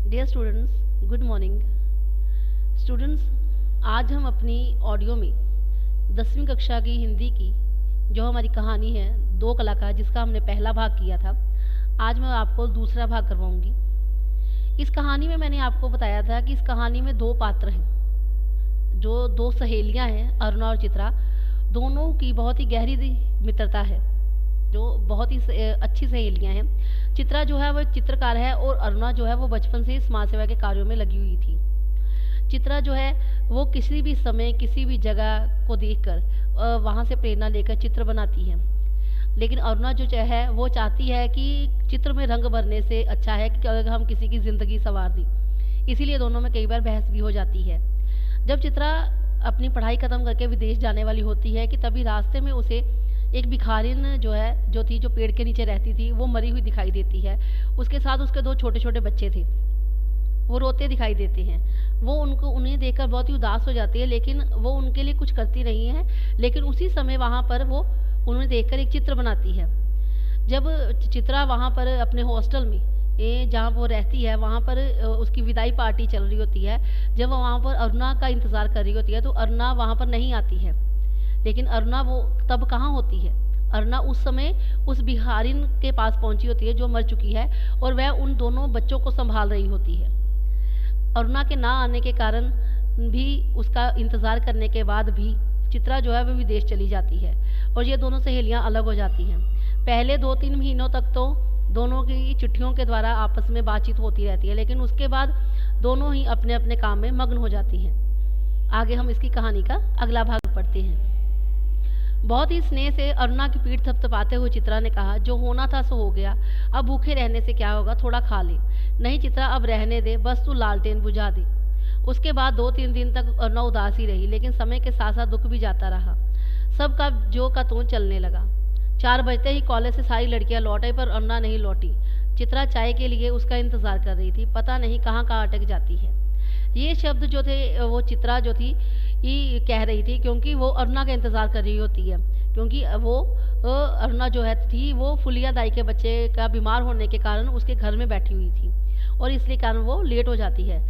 Dear students, good morning. Students, आज हम अपनी ऑडियो में 10वीं कक्षा की हिंदी की जो हमारी कहानी है दो कलाकार, जिसका हमने पहला भाग किया था, आज मैं आपको दूसरा भाग करवाऊंगी। इस कहानी में मैंने आपको बताया था कि इस कहानी में दो पात्र हैं, जो दो सहेलियां हैं, अरुणा और चित्रा। दोनों की बहुत ही गहरी मित्रता है, जो बहुत ही अच्छी सहेलियां हैं। चित्रा जो है वो एक चित्रकार है और अरुणा जो है वो बचपन से ही समाज सेवा के कार्यों में लगी हुई थी। चित्रा जो है वो किसी भी समय किसी भी जगह को देखकर वहाँ से प्रेरणा लेकर चित्र बनाती है, लेकिन अरुणा जो है वो चाहती है कि चित्र में रंग भरने से अच्छा है कि अगर हम किसी की ज़िंदगी संवार दी। इसीलिए दोनों में कई बार बहस भी हो जाती है। जब चित्रा अपनी पढ़ाई ख़त्म करके विदेश जाने वाली होती है कि तभी रास्ते में उसे एक भिखारिन जो थी, जो पेड़ के नीचे रहती थी, वो मरी हुई दिखाई देती है। उसके साथ उसके दो छोटे छोटे बच्चे थे, वो रोते दिखाई देते हैं। वो उन्हें देखकर बहुत ही उदास हो जाती है, लेकिन वो उनके लिए कुछ करती नहीं है। लेकिन उसी समय वहाँ पर वो उन्हें देखकर एक चित्र बनाती है। जब चित्रा वहाँ पर अपने हॉस्टल में जहाँ वो रहती है, वहाँ पर उसकी विदाई पार्टी चल रही होती है। जब वो वहाँ पर अरुणा का इंतज़ार कर रही होती है तो अरुणा वहाँ पर नहीं आती है। लेकिन अरुणा वो तब कहाँ होती है? अरुणा उस समय उस भिखारिन के पास पहुंची होती है जो मर चुकी है, और वह उन दोनों बच्चों को संभाल रही होती है। अरुणा के ना आने के कारण भी, उसका इंतज़ार करने के बाद भी चित्रा जो है वो विदेश चली जाती है और ये दोनों सहेलियां अलग हो जाती हैं। पहले 2-3 महीनों तक तो दोनों की चिट्ठियों के द्वारा आपस में बातचीत होती रहती है, लेकिन उसके बाद दोनों ही अपने अपने काम में मग्न हो जाती हैं। आगे हम इसकी कहानी का अगला भाग पढ़ते हैं। बहुत ही स्नेह से अरुणा की पीठ थपथपाते हुए चित्रा ने कहा, जो होना था सो हो गया, अब भूखे रहने से क्या होगा, थोड़ा खा ले। नहीं चित्रा, अब रहने दे, बस तू लालटेन बुझा दे। उसके बाद 2-3 दिन तक अरुणा उदासी रही, लेकिन समय के साथ साथ दुख भी जाता रहा। सबका जो का त्यों चलने लगा। 4 बजते ही कॉलेज से सारी लड़कियां लौट आई, पर अरुणा नहीं लौटी। चित्रा चाय के लिए उसका इंतजार कर रही थी, पता नहीं कहाँ कहाँ अटक जाती है। ये शब्द जो थे वो चित्रा जो थी ये कह रही थी, क्योंकि वो अरुणा का इंतज़ार कर रही होती है। क्योंकि वो अरुणा जो है थी वो फुलिया दाई के बच्चे का बीमार होने के कारण उसके घर में बैठी हुई थी, और इसलिए कारण वो लेट हो जाती है।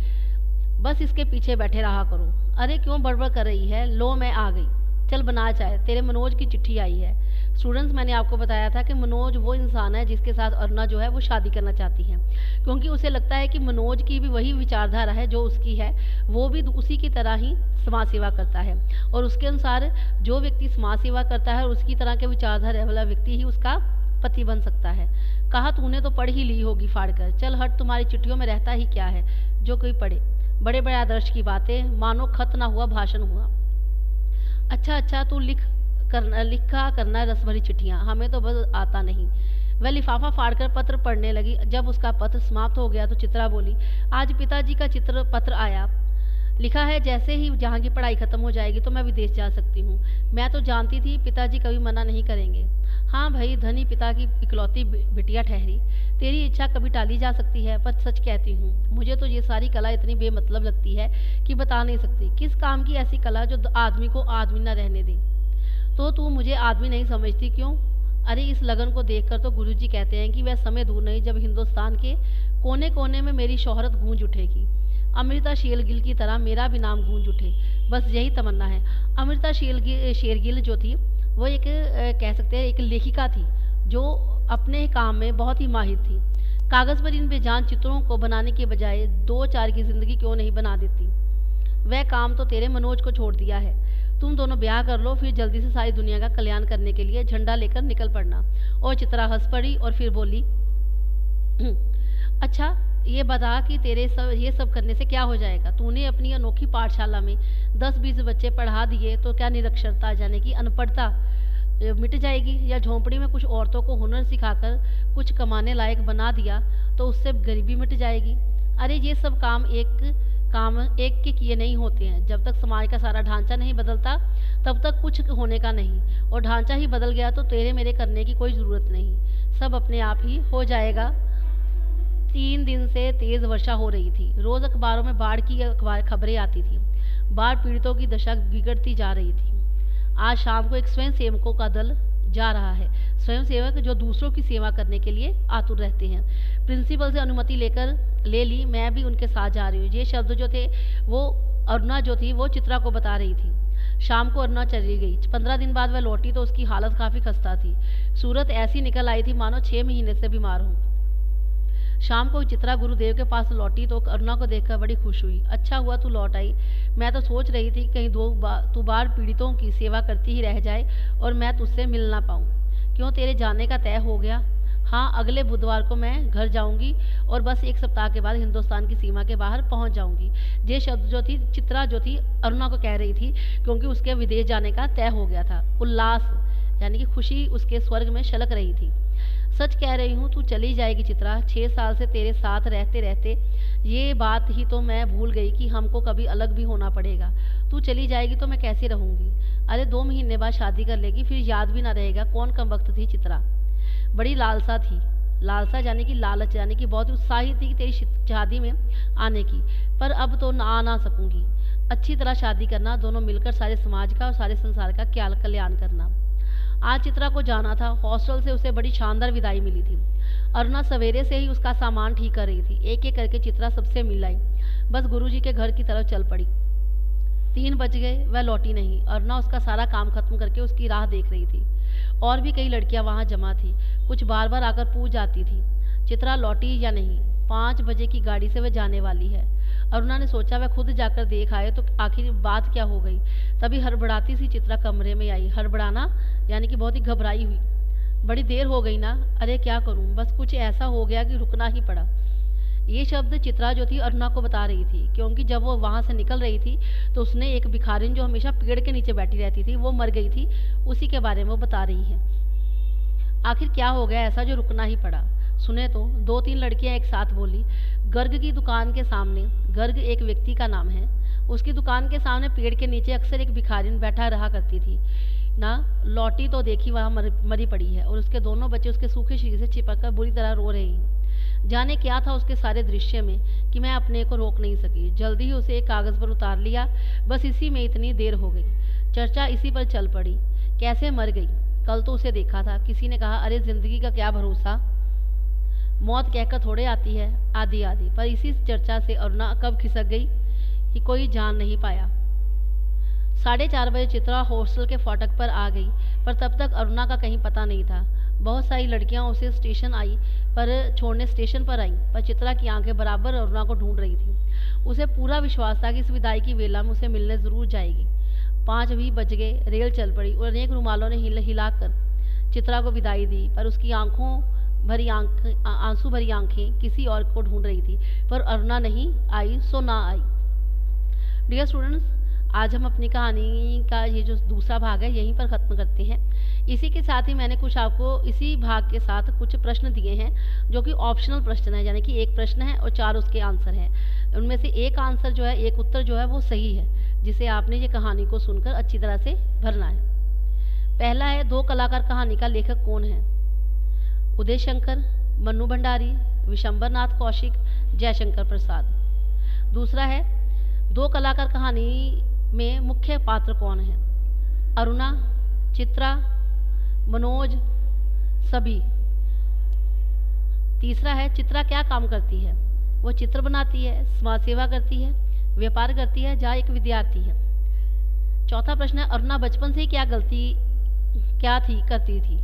बस इसके पीछे बैठे रहा करो। अरे क्यों बड़बड़ कर रही है, लो मैं आ गई, चल बना चाय, तेरे मनोज की चिट्ठी आई है। स्टूडेंट्स, मैंने आपको बताया था कि मनोज वो इंसान है जिसके साथ अरुणा जो है वो शादी करना चाहती है, क्योंकि उसे लगता है कि मनोज की भी वही विचारधारा है जो उसकी है। वो भी उसी की तरह ही समाज सेवा करता है, और उसके अनुसार जो व्यक्ति समाज सेवा करता है और उसकी तरह के विचारधारा वाला व्यक्ति ही उसका पति बन सकता है। कहा तूने तो पढ़ ही ली होगी फाड़ कर, चल हट, तुम्हारी चिट्ठियों में रहता ही क्या है जो कोई पढ़े। बड़े बड़े आदर्श की बातें, मानो खत ना हुआ भाषण हुआ। अच्छा तू लिखा करना रस भरी चिट्ठियाँ, हमें तो बस आता नहीं। वह लिफाफा फाड़कर पत्र पढ़ने लगी। जब उसका पत्र समाप्त हो गया तो चित्रा बोली, आज पिताजी का पत्र आया। लिखा है, जैसे ही जहाँ की पढ़ाई खत्म हो जाएगी तो मैं विदेश जा सकती हूँ। मैं तो जानती थी पिताजी कभी मना नहीं करेंगे। हाँ भाई, धनी पिता की इकलौती बिटिया ठहरी, तेरी इच्छा कभी टाली जा सकती है, पर सच कहती हूँ, मुझे तो ये सारी कला इतनी बेमतलब लगती है कि बता नहीं सकती। किस काम की ऐसी कला जो आदमी को आदमी न रहने दे। तो तू मुझे आदमी नहीं समझती क्यों? अरे इस लगन को देखकर तो गुरुजी कहते हैं कि वह समय दूर नहीं जब हिंदुस्तान के कोने कोने में मेरी शोहरत गूंज उठेगी। अमृता शेरगिल की तरह मेरा भी नाम गूंज उठे, बस यही तमन्ना है। अमृता शेरगिल जो थी वो एक कह सकते हैं एक लेखिका थी, जो अपने काम में बहुत ही माहिर थी। कागज़ पर इन बेजान चित्रों को बनाने के बजाय 2-4 की ज़िंदगी क्यों नहीं बना देती। वह काम तो तेरे मनोज को छोड़ दिया है। तुम दोनों ब्याह कर लो, फिर जल्दी से सारी दुनिया का कल्याण करने के लिए झंडा लेकर निकल पड़ना। और चित्रा हंस पड़ी और फिर बोली, अच्छा ये बता कि ये सब करने से क्या हो जाएगा? तूने अपनी अनोखी पाठशाला में 10-20 बच्चे पढ़ा दिए तो क्या निरक्षरता यानी कि अनपढ़ता मिट जाएगी? या झोंपड़ी में कुछ औरतों को हुनर सिखाकर कुछ कमाने लायक बना दिया तो उससे गरीबी मिट जाएगी? अरे ये सब काम एक के किए नहीं होते हैं। जब तक समाज का सारा ढांचा नहीं बदलता तब तक कुछ होने का नहीं, और ढांचा ही बदल गया तो तेरे मेरे करने की कोई ज़रूरत नहीं, सब अपने आप ही हो जाएगा। 3 दिन से तेज़ वर्षा हो रही थी। रोज़ अखबारों में बाढ़ की खबरें आती थी। बाढ़ पीड़ितों की दशा बिगड़ती जा रही थी। आज शाम को एक स्वयं सेवकों का दल जा रहा है। स्वयंसेवक जो दूसरों की सेवा करने के लिए आतुर रहते हैं। प्रिंसिपल से अनुमति ले ली, मैं भी उनके साथ जा रही हूँ। ये शब्द जो थे वो अरुणा जो थी वो चित्रा को बता रही थी। शाम को अरुणा चली गई। 15 दिन बाद वह लौटी तो उसकी हालत काफ़ी खस्ता थी। सूरत ऐसी निकल आई थी मानो 6 महीने से बीमार हूँ। शाम को चित्रा गुरुदेव के पास लौटी तो अरुणा को देखकर बड़ी खुश हुई। अच्छा हुआ तू लौट आई, मैं तो सोच रही थी कहीं तू बार पीड़ितों की सेवा करती ही रह जाए और मैं तुझसे मिल ना पाऊँ। क्यों, तेरे जाने का तय हो गया? हाँ, अगले बुधवार को मैं घर जाऊंगी और बस 1 सप्ताह के बाद हिंदुस्तान की सीमा के बाहर पहुंच जाऊंगी। ये शब्द जो थी चित्रा जो थी अरुणा को कह रही थी, क्योंकि उसके विदेश जाने का तय हो गया था। उल्लास यानी कि खुशी उसके स्वर्ग में छलक रही थी। सच कह रही हूँ, तू चली जाएगी चित्रा। 6 साल से तेरे साथ रहते रहते ये बात ही तो मैं भूल गई कि हमको कभी अलग भी होना पड़ेगा। तू चली जाएगी तो मैं कैसे रहूँगी? अरे 2 महीने बाद शादी कर लेगी, फिर याद भी ना रहेगा कौन कम वक्त थी चित्रा। बड़ी लालसा थी, लालसा यानी कि लालच, यानी कि बहुत उत्साही थी कि तेरी शादी में आने की, पर अब तो ना सकूंगी। अच्छी तरह शादी करना, दोनों मिलकर सारे समाज का और सारे संसार का क्या कल्याण करना। आज चित्रा को जाना था। हॉस्टल से उसे बड़ी शानदार विदाई मिली थी। अरुणा सवेरे से ही उसका सामान ठीक कर रही थी। एक एक करके चित्रा सबसे मिल आई, बस गुरुजी के घर की तरफ चल पड़ी। 3 बज गए, वह लौटी नहीं। अरुणा उसका सारा काम खत्म करके उसकी राह देख रही थी। और भी कई लड़कियां वहां जमा थी, कुछ बार बार आकर पूछ जाती थी चित्रा लौटी या नहीं। 5 बजे की गाड़ी से वह जाने वाली है। अरुणा ने सोचा वह खुद जाकर देख आए तो आखिर बात क्या हो गई। तभी हड़बड़ाती सी चित्रा कमरे में आई। हड़बड़ाना यानी कि बहुत ही घबराई हुई। बड़ी देर हो गई ना? अरे क्या करूं, बस कुछ ऐसा हो गया कि रुकना ही पड़ा। ये शब्द चित्रा जो थी अरुणा को बता रही थी, क्योंकि जब वो वहाँ से निकल रही थी तो उसने एक भिखारिन जो हमेशा पेड़ के नीचे बैठी रहती थी वो मर गई थी, उसी के बारे में वो बता रही है। आखिर क्या हो गया ऐसा जो रुकना ही पड़ा? सुने तो 2-3 लड़कियां एक साथ बोली। गर्ग की दुकान के सामने, गर्ग एक व्यक्ति का नाम है, उसकी दुकान के सामने पेड़ के नीचे अक्सर एक भिखारिन बैठा रहा करती थी ना। लौटी तो देखी वहाँ मरी पड़ी है और उसके दोनों बच्चे उसके सूखे शरीर से चिपक कर बुरी तरह रो रहे हैं। जाने क्या था उसके सारे दृश्य में कि मैं अपने को रोक नहीं सकी। जल्दी ही उसे एक कागज़ पर उतार लिया। बस इसी में इतनी देर हो गई। चर्चा इसी पर चल पड़ी। कैसे मर गई? कल तो उसे देखा था। किसी ने कहा अरे जिंदगी का क्या भरोसा, मौत कहकर थोड़े आती है, आदि आदि। पर इसी चर्चा से अरुणा कब खिसक गई कि कोई जान नहीं पाया। 4:30 बजे चित्रा हॉस्टल के फाटक पर आ गई, पर तब तक अरुणा का कहीं पता नहीं था। बहुत सारी लड़कियां उसे स्टेशन पर आईं, पर चित्रा की आंखें बराबर अरुणा को ढूंढ रही थी। उसे पूरा विश्वास था कि इस विदाई की वेला में उसे मिलने ज़रूर जाएगी। 5 भी बज गए, रेल चल पड़ी और अनेक रुमालों ने हिलाकर चित्रा को विदाई दी, पर उसकी आंसू भरी आंखें किसी और को ढूंढ रही थी। पर अरुणा नहीं आई सो ना आई। डियर स्टूडेंट्स, आज हम अपनी कहानी का ये जो दूसरा भाग है यहीं पर ख़त्म करते हैं। इसी के साथ ही मैंने कुछ आपको इसी भाग के साथ कुछ प्रश्न दिए हैं जो कि ऑप्शनल प्रश्न है, यानी कि एक प्रश्न है और 4 उसके आंसर हैं। उनमें से एक आंसर जो है, एक उत्तर जो है वो सही है, जिसे आपने ये कहानी को सुनकर अच्छी तरह से भरना है। पहला है, 2 कलाकार कहानी का लेखक कौन है? उदय शंकर, मन्नू भंडारी, विशंबर नाथ कौशिक, जयशंकर प्रसाद। दूसरा है, 2 कलाकार कहानी में मुख्य पात्र कौन है? अरुणा, चित्रा, मनोज, सभी। तीसरा है, चित्रा क्या काम करती है? वो चित्र बनाती है, समाज सेवा करती है, व्यापार करती है, या एक विद्यार्थी है। चौथा प्रश्न है, अरुणा बचपन से ही करती थी?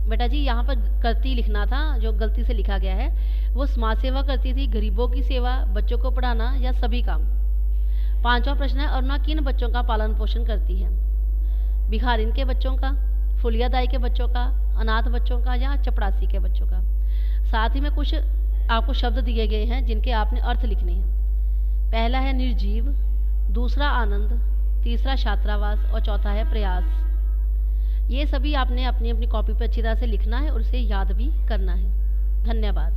बेटा जी यहाँ पर करती लिखना था, जो गलती से लिखा गया है। वो समाज सेवा करती थी, गरीबों की सेवा, बच्चों को पढ़ाना, या सभी काम। 5वां प्रश्न है, अरुणा किन बच्चों का पालन पोषण करती है? भिखारिन के बच्चों का, फुलिया दाई के बच्चों का, अनाथ बच्चों का, या चपड़ासी के बच्चों का। साथ ही में कुछ आपको शब्द दिए गए हैं जिनके आपने अर्थ लिखने हैं। पहला है निर्जीव, दूसरा आनंद, तीसरा छात्रावास और चौथा है प्रयास। ये सभी आपने अपनी अपनी कॉपी पर अच्छी तरह से लिखना है और उसे याद भी करना है। धन्यवाद।